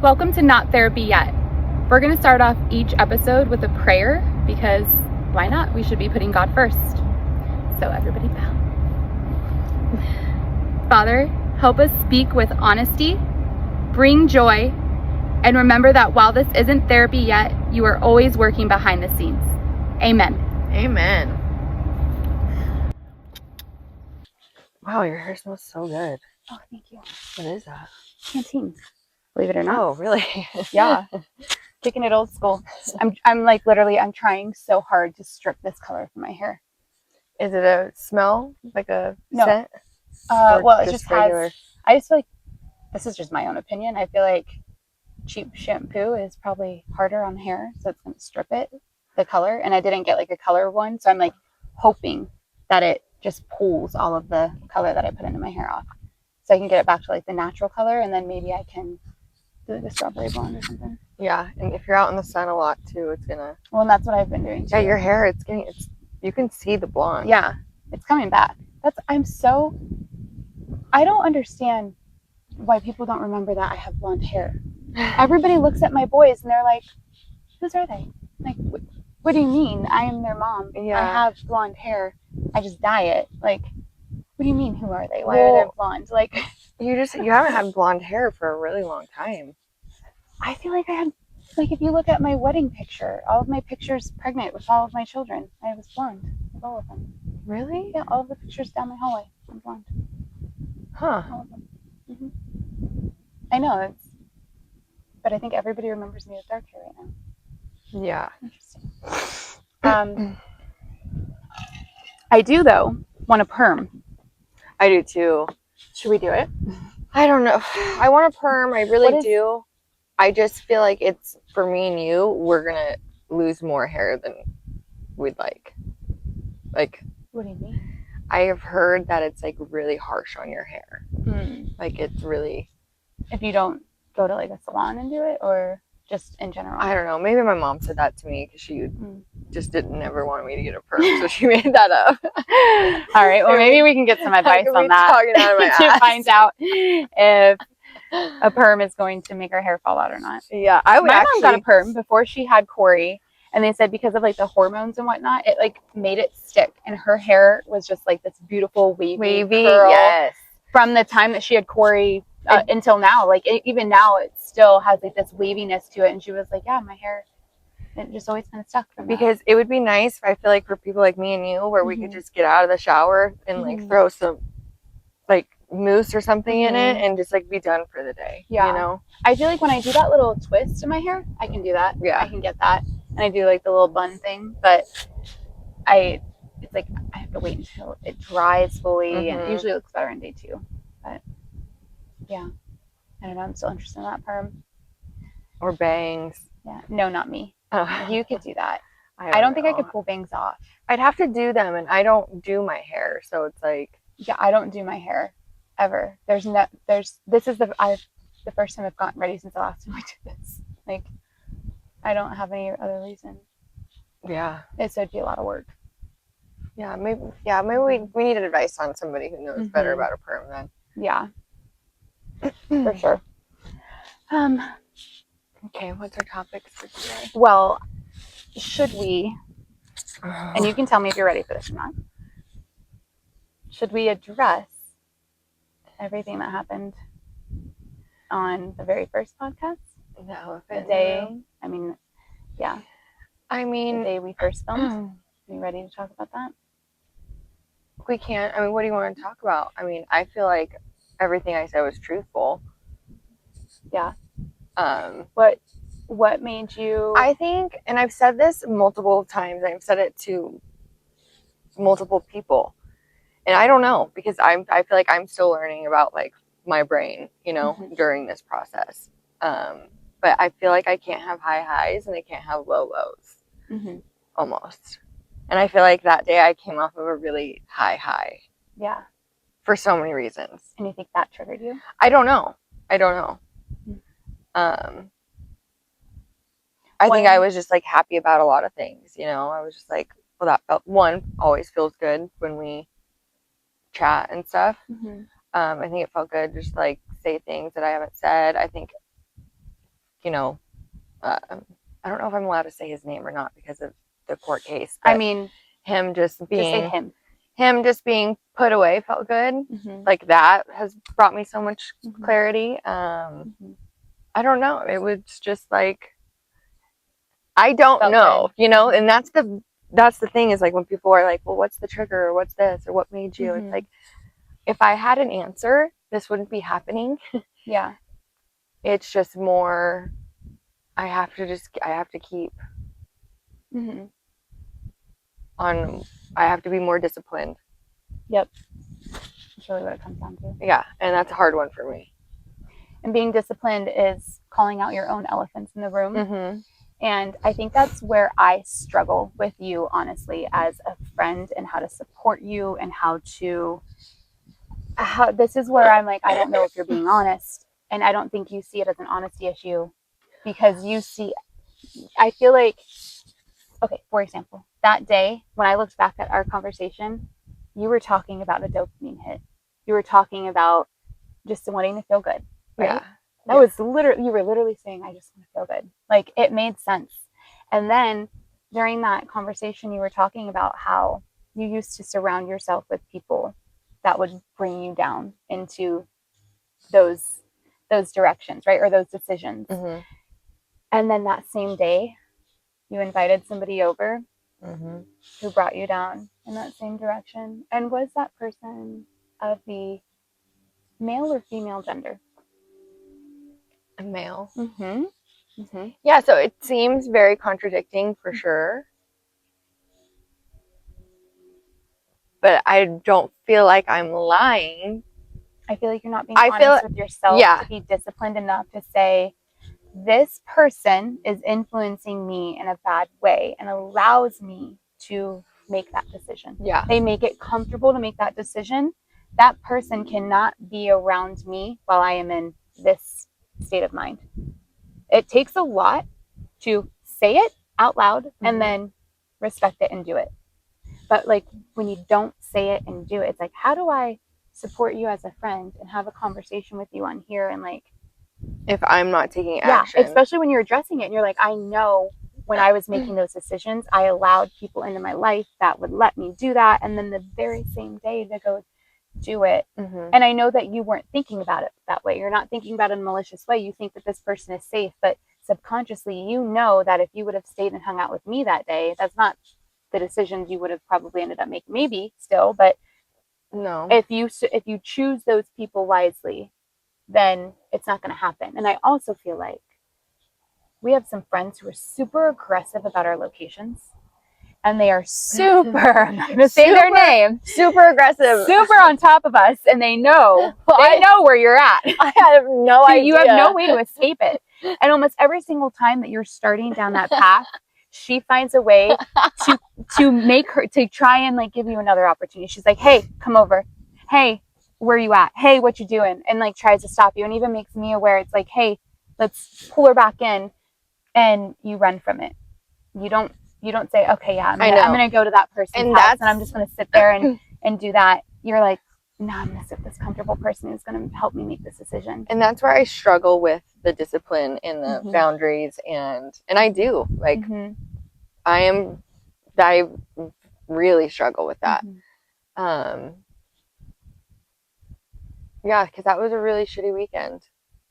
Welcome to Not Therapy Yet. We're going to start off each episode with a prayer because why not? We should be putting God first. So everybody bow. Father, help us speak with honesty, bring joy, and remember that while this isn't therapy yet, you are always working behind the scenes. Amen. Amen. Wow, your hair smells so good. Oh, thank you. What is that? Canteen. Believe it or not. Oh, really? Yeah. Kicking it old school. I'm like literally, I'm trying so hard to strip this color from my hair. Is it a smell? Like a No. scent? Well, it just regular? has, I just feel like, this is just my own opinion. I feel like cheap shampoo is probably harder on hair, so it's going to strip it, the color. And I didn't get like a color one, so I'm like hoping that it just pulls all of the color that I put into my hair off. So I can get it back to like the natural color, and then maybe I can do like a strawberry blonde or something. Yeah, and if you're out in the sun a lot too, it's gonna. Well, and that's what I've been doing too. Yeah, your hair, you can see the blonde. Yeah, it's coming back. I don't understand why people don't remember that I have blonde hair. Everybody looks at my boys and they're like, whose are they? Like, what do you mean? I am their mom. Yeah. I have blonde hair. I just dye it. Like, what do you mean, who are they? Why are they blonde? Like, you haven't had blonde hair for a really long time. I feel like I had, like, if you look at my wedding picture, all of my pictures pregnant with all of my children, I was blonde with all of them. Really? Yeah, all of the pictures down my hallway, I'm blonde. Huh. All of them. Mm-hmm. I know, but I think everybody remembers me with dark hair right now. Yeah. Interesting. I do, though, want a perm. I do, too. Should we do it? I don't know. I want a perm. I really do. I just feel like it's, for me and you, we're going to lose more hair than we'd like. Like, what do you mean? I have heard that it's, like, really harsh on your hair. Like, it's really... If you don't go to, like, a salon and do it, or just in general? I don't know. Maybe my mom said that to me because she just never want me to get a perm, so she made that up. All right. Well, maybe we can get some advice on that talking out of my to ass. find out if a perm is going to make her hair fall out or not. Yeah, my mom got a perm before she had Corey, and they said because of like the hormones and whatnot, it like made it stick, and her hair was just like this beautiful wavy curl. Yes. From the time that she had Corey until now, like even now, it still has like this waviness to it. And she was like, "Yeah, my hair, it just always kind of stuck." Because it would be nice, I feel like, for people like me and you, where we could just get out of the shower and like throw some like mousse or something in it and just like be done for the day. Yeah, you know. I feel like when I do that little twist in my hair, I can do that. Yeah, I can get that, and I do like the little bun thing, but it's like I have to wait until it dries fully, and it usually looks better on day 2. But yeah, I don't know. I'm still interested in that perm. Or bangs. Yeah, no, not me. Oh. You could do that. I don't think I could pull bangs off. I'd have to do them, and I don't do my hair, so it's like. Yeah, I don't do my hair ever. This is the first time I've gotten ready since the last time I did this. Like, I don't have any other reason. Yeah. So it'd be a lot of work. Yeah, maybe we need advice on somebody who knows better about a perm then. Yeah. For sure. Okay, what's our topics for today? Well, should we, and you can tell me if you're ready for this or not, should we address everything that happened on the very first podcast? The elephant. The day, I mean, yeah. I mean, the day we first filmed. Are you ready to talk about that? We can't. I mean, what do you want to talk about? I mean, I feel like everything I said was truthful. Yeah. What made you? I think, and I've said this multiple times. I've said it to multiple people, and I don't know, because I feel like I'm still learning about like my brain, you know, during this process. But I feel like I can't have high highs and I can't have low lows. Almost. And I feel like that day I came off of a really high high. Yeah. For so many reasons. And you think that triggered you? I don't know. I think I was just like happy about a lot of things, you know. I was just like, well, that felt, always feels good when we chat and stuff. I think it felt good just like say things that I haven't said. I think you know, I don't know if I'm allowed to say his name or not because of the court case. But I mean, him just say being him. just being put away felt good. Mm-hmm. Like that has brought me so much Mm-hmm. clarity. Mm-hmm. I don't know. It was just like I don't Felt know, good. and that's the thing is like when people are like, well, what's the trigger or what's this or what made you? Mm-hmm. It's like if I had an answer, this wouldn't be happening. Yeah. It's just more I have to keep Mm-hmm. on I have to be more disciplined. Yep. That's really what it comes down to. Yeah, and that's a hard one for me. And being disciplined is calling out your own elephants in the room. Mm-hmm. And I think that's where I struggle with you, honestly, as a friend, and how to support you, and how this is where I'm like, I don't know if you're being honest. And I don't think you see it as an honesty issue, because I feel like, okay, for example, that day when I looked back at our conversation, you were talking about a dopamine hit. You were talking about just wanting to feel good, right? Yeah. That was literally, you were literally saying, I just want to feel good. Like, it made sense. And then during that conversation, you were talking about how you used to surround yourself with people that would bring you down into those directions, right? Or those decisions. Mm-hmm. And then that same day, you invited somebody over Mm-hmm. who brought you down in that same direction. And was that person of the male or female gender? A male. Mm-hmm. Mm-hmm. Yeah, so it seems very contradicting for sure. But I don't feel like I'm lying. I feel like you're not being honest with yourself to be disciplined enough to say, this person is influencing me in a bad way and allows me to make that decision. Yeah. They make it comfortable to make that decision. That person cannot be around me while I am in this state of mind. It takes a lot to say it out loud and then respect it and do it. But like when you don't say it and do it, it's like, how do I support you as a friend and have a conversation with you on here? And like, if I'm not taking action. Yeah, especially when you're addressing it and you're like, I know when I was making those decisions, I allowed people into my life that would let me do that. And then the very same day to go do it. Mm-hmm. And I know that you weren't thinking about it that way. You're not thinking about it in a malicious way. You think that this person is safe, but subconsciously, you know that if you would have stayed and hung out with me that day, that's not the decisions you would have probably ended up making. Maybe still, but no. If you choose those people wisely, then it's not going to happen. And I also feel like we have some friends who are super aggressive about our locations. And they are super, I'm not going to say their name, super aggressive, super on top of us. And they know where you're at. I have no idea. You have no way to escape it. And almost every single time that you're starting down that path, she finds a way to make her, to try and like give you another opportunity. She's like, hey, come over. Hey, where you at? Hey, what you doing? And like tries to stop you, and even makes me aware. It's like, hey, let's pull her back in, and you run from it. You don't say, okay, yeah, I'm gonna go to that person's house and I'm just gonna sit there and do that. You're like, no, I'm gonna sit with this comfortable person who's gonna help me make this decision. And that's where I struggle with the discipline and the boundaries, and I do like I really struggle with that. Yeah, because that was a really shitty weekend.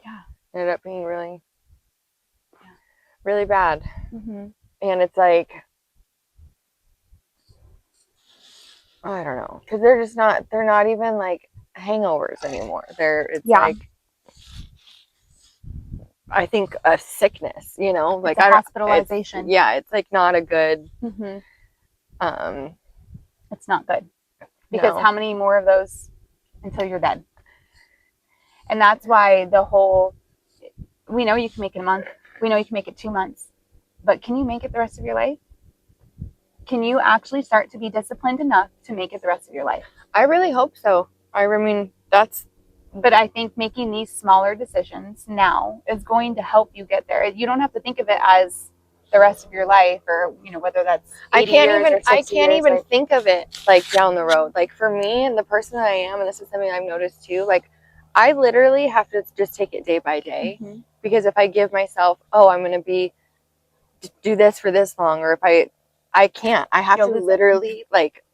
Yeah, it ended up being really bad. And it's like, I don't know, because they're not even like hangovers anymore. Like, I think a sickness, like it's a hospitalization. It's like not a good. It's not good, because how many more of those until you're dead? And that's why we know you can make it a month. We know you can make it 2 months, but can you make it the rest of your life? Can you actually start to be disciplined enough to make it the rest of your life? I really hope so. I mean, but I think making these smaller decisions now is going to help you get there. You don't have to think of it as the rest of your life, or whether that's 80 I can't even think of it like down the road. Like for me and the person that I am, and this is something I've noticed too, like I literally have to just take it day by day. Mm-hmm. Because if I give myself, I'm going to do this for this long, or if I can't, I have to literally like,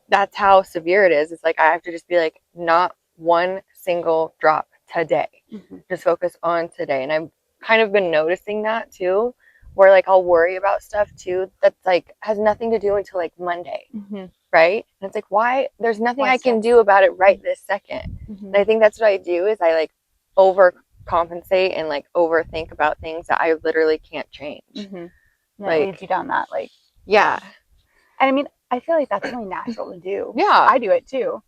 that's how severe it is. It's like, I have to just be like, not one single drop today. Mm-hmm. Just focus on today. And I've kind of been noticing that too, where like I'll worry about stuff too that's like has nothing to do until like Monday. Mm-hmm. Right? And it's like, why? There's nothing I can stress? do about it right this second. Mm-hmm. And I think that's what I do is I like overcompensate and like overthink about things that I literally can't change. Mm-hmm. Like, it leads you down that like. Yeah. And I mean, I feel like that's only natural to do. Yeah. I do it too.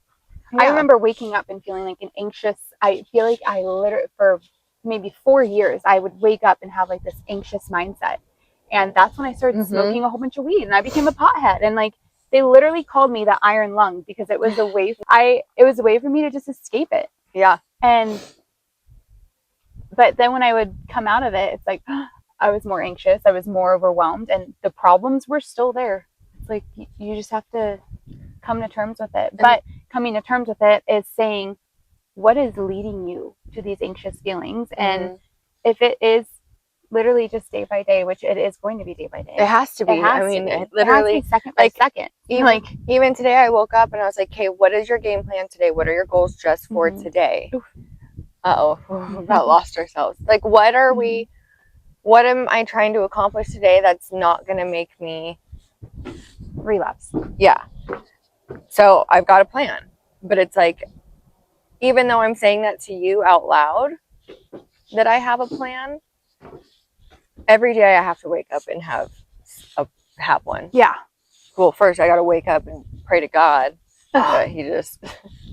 Yeah. I remember waking up and feeling like an anxious, I feel like I literally, for maybe 4 years, I would wake up and have like this anxious mindset. And that's when I started smoking a whole bunch of weed and I became a pothead. And like, they literally called me the iron lung because it was a way, it was a way for me to just escape it. Yeah. But then when I would come out of it, it's like, I was more anxious. I was more overwhelmed and the problems were still there. It's like, you just have to come to terms with it. But coming to terms with it is saying, what is leading you to these anxious feelings? And if it is literally just day by day, which it is going to be day by day. It has to be. It literally has to be second by second. Even today I woke up and I was like, okay, what is your game plan today? What are your goals just for today? About lost ourselves. Like, what am I trying to accomplish today that's not going to make me relapse? Yeah. So I've got a plan, but it's like, even though I'm saying that to you out loud, that I have a plan, every day I have to wake up and have one. Yeah. Well, first I got to wake up and pray to God. He just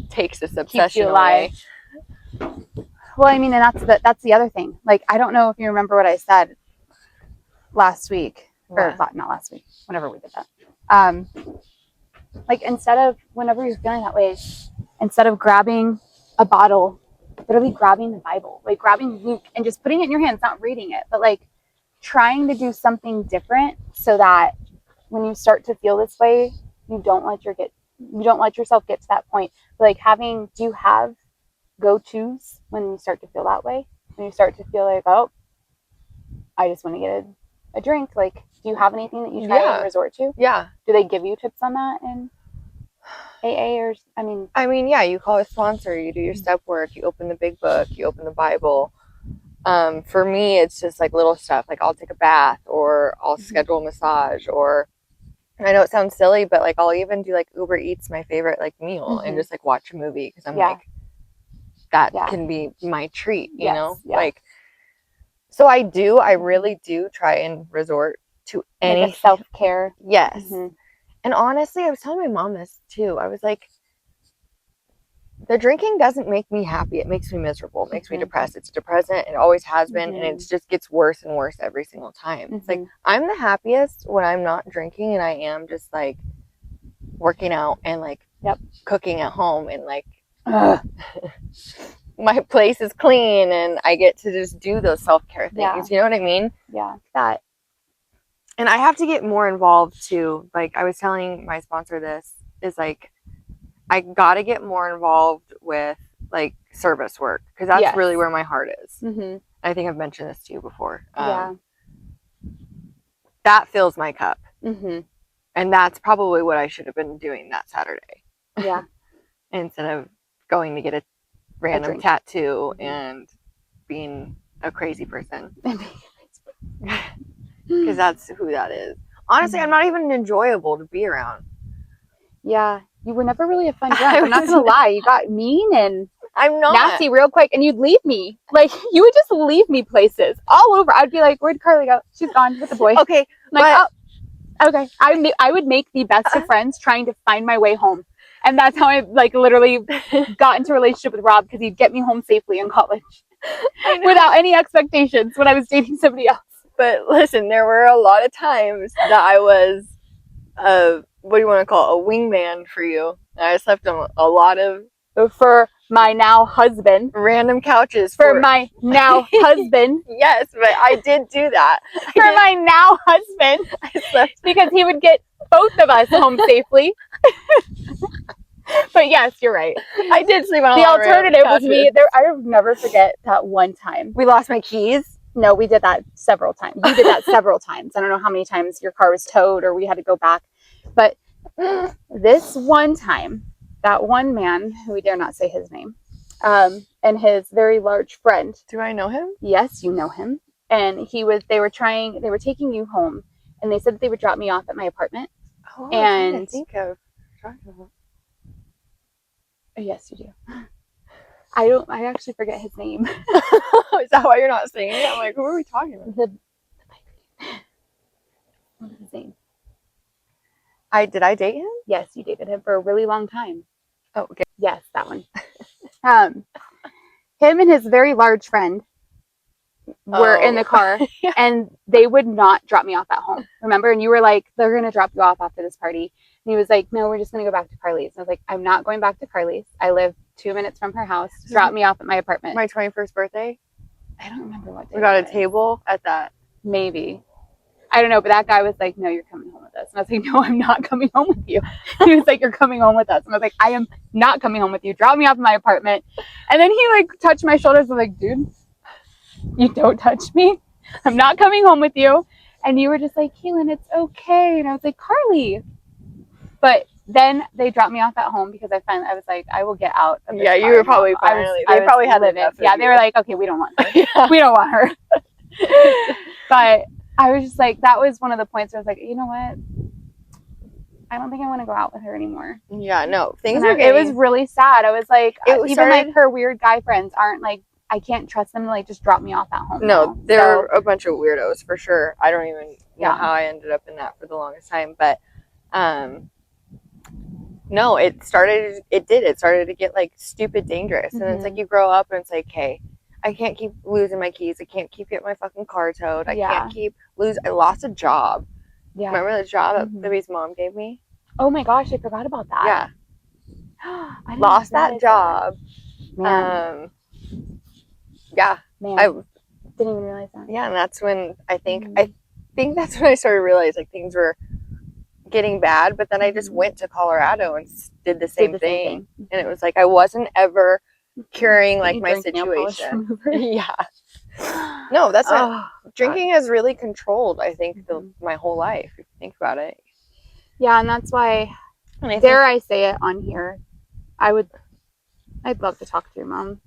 takes this obsession away. Well, I mean, and that's the other thing. Like, I don't know if you remember what I said last week, or not last week, whenever we did that. Like, whenever you're feeling that way, instead of grabbing a bottle, literally grabbing the Bible, like grabbing Luke and just putting it in your hands, not reading it, but like trying to do something different so that when you start to feel this way, you don't let yourself get to that point. Like, do you have go-tos when you start to feel that way? When you start to feel like, I just want to get a drink. Like, do you have anything that you try and resort to? Yeah. Do they give you tips on that in AA or, I mean, yeah, you call a sponsor, you do your step work, you open the big book, you open the Bible. For me, it's just like little stuff. Like, I'll take a bath, or I'll schedule a massage, or I know it sounds silly, but like I'll even do like Uber Eats my favorite like meal and just like watch a movie because I'm like, that can be my treat, you know? Like, so I really do try and resort to any like self-care. Yes. And honestly, I was telling my mom this too. I was like, the drinking doesn't make me happy. It makes me miserable. It makes me depressed. It's a depressant. It always has been. And it just gets worse and worse every single time. It's like, I'm the happiest when I'm not drinking and I am just like working out and like cooking at home and like my place is clean and I get to just do those self-care things. You know what I mean? Yeah. That. And I have to get more involved too. Like, I was telling my sponsor this, is like, I got to get more involved with like service work because that's really where my heart is. I think I've mentioned this to you before. That fills my cup. And that's probably what I should have been doing that Saturday. Yeah. Instead of going to get a random tattoo and being a crazy person. Because that's who that is. Honestly, I'm not even enjoyable to be around. Yeah. You were never really a fun drunk. I'm not going to lie. You got mean and nasty real quick, and you'd leave me. Like, you would just leave me places all over. I'd be like, where'd Carly go? She's gone with the boy. Okay. Like, okay. I would make the best of friends trying to find my way home. And that's how I, like, literally got into a relationship with Rob, because he'd get me home safely in college without any expectations when I was dating somebody else. But listen, there were a lot of times that I was, what do you want to call it? A wingman for you. And I slept on a lot of... For my now husband. Random couches. For my now husband. Yes, but I did do that. For my now husband. I slept... Because he would get both of us home safely. But yes, you're right. I did sleep on a The lot of alternative was couches. me. There, I'll never forget that one time. We lost my keys. No, we did that several times. You did that several times. I don't know how many times your car was towed or we had to go back. But this one time, that one man, who we dare not say his name, and his very large friend. Do I know him? Yes, you know him. And they were taking you home, and they said that they would drop me off at my apartment. Oh, I'm trying to think of. Yes, you do. I actually forget his name. Is that why you're not saying it? I'm like, who are we talking about? The what was his name? Did I date him? Yes, you dated him for a really long time. Oh, okay. Yes, that one. Him and his very large friend were in the car, yeah. and they would not drop me off at home. Remember? And you were like, they're going to drop you off after this party. And he was like, no, we're just going to go back to Carly's. And I was like, I'm not going back to Carly's. I live 2 minutes from her house. Drop me off at my apartment. My 21st birthday. I don't remember what day. We got a table at that. Maybe. I don't know, but that guy was like, no, you're coming home with us. And I was like, no, I'm not coming home with you. He was like, you're coming home with us. And I was like, I am not coming home with you. Drop me off at my apartment. And then he like touched my shoulders. I was like, dude, you don't touch me. I'm not coming home with you. And you were just like, Keelan, it's okay. And I was like, Carly. But then they dropped me off at home because I was like, I will get out of this Yeah, you car were probably finally. They probably had enough. Yeah, they were like, okay, we don't want her. Yeah. We don't want her. But I was just like, that was one of the points where I was like, you know what? I don't think I want to go out with her anymore. Yeah, no. It was really sad. I was like, like her weird guy friends aren't like, I can't trust them to like just drop me off at home. No, they're a bunch of weirdos for sure. I don't even know how I ended up in that for the longest time. But no, it started to get like stupid dangerous. And it's like you grow up and it's like, hey, I can't keep losing my keys. I can't keep getting my fucking car towed. I can't keep I lost a job. Yeah. Remember the job that Libby's mom gave me? Oh my gosh, I forgot about that. Yeah. I lost that job. Man. Yeah. Man. I didn't even realize that. Yeah, and that's when I think that's when I started to realize like things were getting bad, but then I just went to Colorado and did the same thing. And it was like I wasn't ever curing like my situation. Yeah. No, that's not drinking has really controlled, I think, my whole life, if you think about it. Yeah, and that's why dare I say it on here. I'd love to talk to your mom.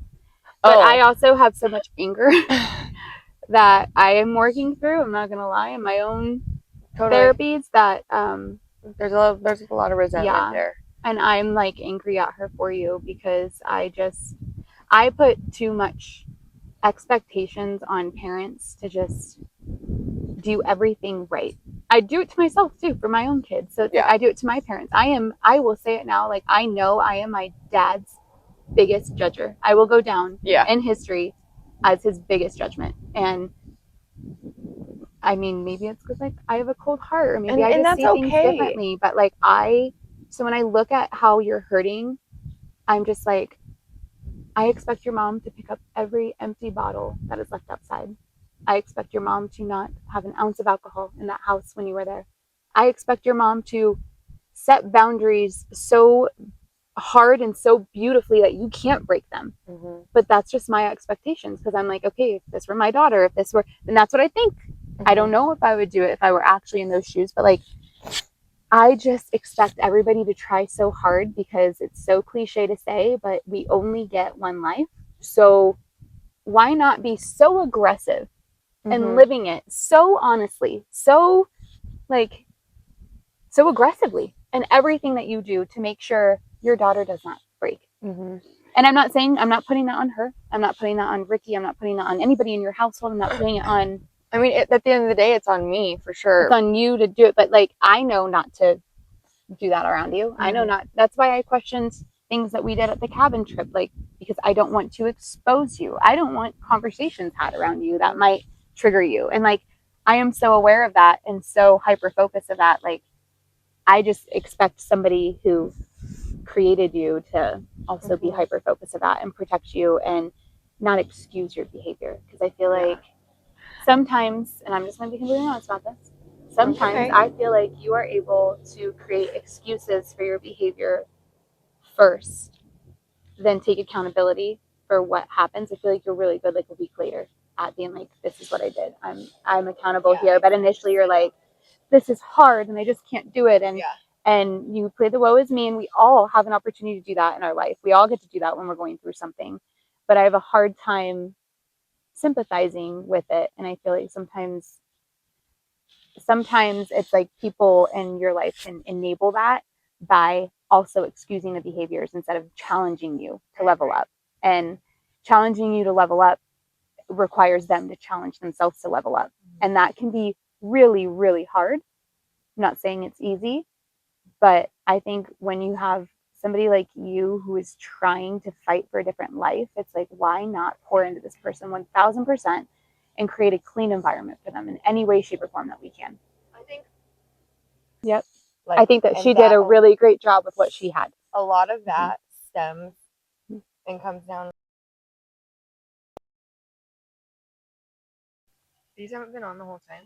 But I also have so much anger that I am working through, I'm not gonna lie, in my own therapies that there's a lot of resentment there. And I'm like angry at her for you because I put too much expectations on parents to just do everything right. I do it to myself too for my own kids. So it's like I do it to my parents. I will say it now, like I know I am my dad's biggest judger. I will go down in history as his biggest judgment. And I mean, maybe it's because like I have a cold heart, or maybe I just see things differently. But like so when I look at how you're hurting, I'm just like, I expect your mom to pick up every empty bottle that is left outside. I expect your mom to not have an ounce of alcohol in that house when you were there. I expect your mom to set boundaries so hard and so beautifully that you can't break them. But that's just my expectations because I'm like, okay, if this were my daughter, then that's what I think. I don't know if I would do it if I were actually in those shoes, but like I just expect everybody to try so hard because it's so cliche to say, but we only get one life. So why not be so aggressive and living it so honestly, so aggressively in everything that you do to make sure your daughter does not break. And I'm not putting that on her. I'm not putting that on Ricky. I'm not putting that on anybody in your household. I'm not putting it on. I mean, at the end of the day, it's on me for sure. It's on you to do it. But like, I know not to do that around you. I know not. That's why I questioned things that we did at the cabin trip, like, because I don't want to expose you. I don't want conversations had around you that might trigger you. And like, I am so aware of that and so hyper focused of that. Like, I just expect somebody who created you to also be hyper focused of that and protect you and not excuse your behavior. Because I feel like sometimes, and I'm just going to be completely honest about this, sometimes I feel like you are able to create excuses for your behavior first, then take accountability for what happens, I feel like you're really good like a week later at being like, this is what I did. I'm accountable here. But initially you're like, this is hard and I just can't do it. And you play the woe is me, and we all have an opportunity to do that in our life. We all get to do that when we're going through something. But I have a hard time sympathizing with it. And I feel like sometimes it's like people in your life can enable that by also excusing the behaviors instead of challenging you to level up. And challenging you to level up requires them to challenge themselves to level up. And that can be really, really hard. I'm not saying it's easy, but I think when you have somebody like you who is trying to fight for a different life, it's like, why not pour into this person 1000% and create a clean environment for them in any way, shape, or form that we can? I think. Yep. Like, I think that she did a really great job with what she had. A lot of that stems and comes down. These haven't been on the whole time.